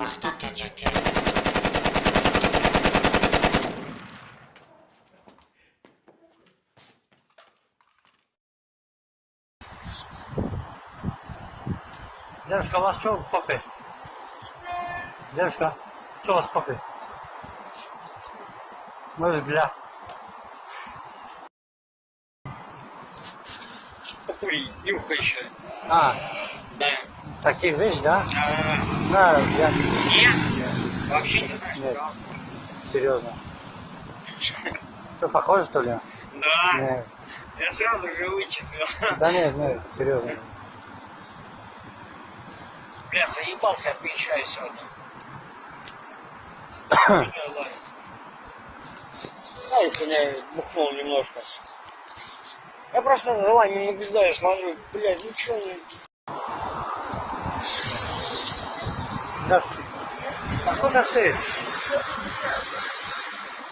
кто таджики. Девушка, у вас что в попе? Девушка, что у вас в попе? Мой взгляд. Покури, нюхай еще. А, Да. такие вещи, да? А, Да, я... нет? Вообще не знаешь, Нет, да? серьезно. Что, похоже, что ли? Да. Нет. Я сразу же вычислил. Да нет, нет, серьезно. Бля, заебался от чая сегодня. Знаете, я бухнул немножко. Я просто за вами не наблюдаю, смотрю, блядь, ну чё не... Здравствуйте. А сколько стоит? 150.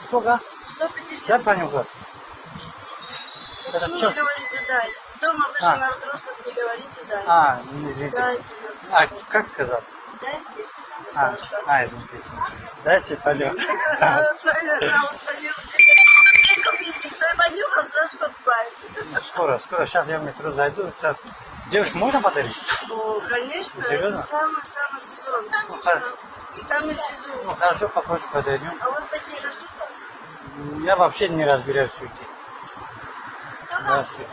Сколько? 150. Я понял, как. Это Почему что? вы говорите «дай»? Дома вы же на взрослых не говорите «дай». А, извините. Дайте. А, как сказал? Дайте. Извините. Дайте, пойдем. Пожалуйста, купите. Дай маню, сразу покупайте. Скоро, сейчас я в метро зайду. Сейчас. Девушка, можно подарить? О, конечно. Серьезно? Это самый сезон. Самый сезон. Ну, хорошо, попозже подойдем. А у вас такие растут там? Я вообще не разбираюсь в цвете. Здравствуйте.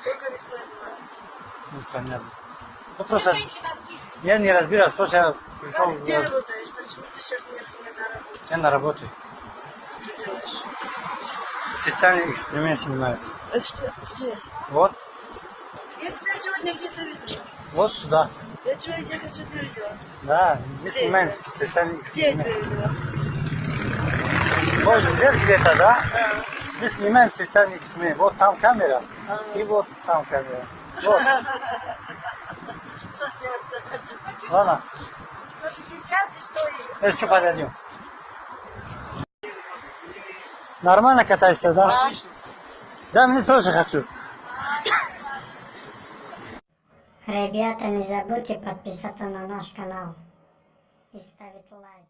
Только весной бывает. Ну, понятно. Ну, просто я не разбираюсь, просто я пришел. Где работаешь? Почему ты сейчас не на работе? Я на работе. Что делаешь? Социальный эксперимент снимаю. Где? Вот, Я тебя сегодня где-то видела. вот сюда. Я тебя где-то сегодня видела. Да, мы Где снимаем это? социальный Где я эксперимент. тебя видела? Вот здесь где-то, да? Да. Мы снимаем социальный эксперимент. Вот там камера, и вот там камера. Вот. Ладно, 150 и 100 есть. еще подойдем. Нормально катаешься, да? Да, мне тоже хочу. Ребята, не забудьте подписаться на наш канал и ставить лайк.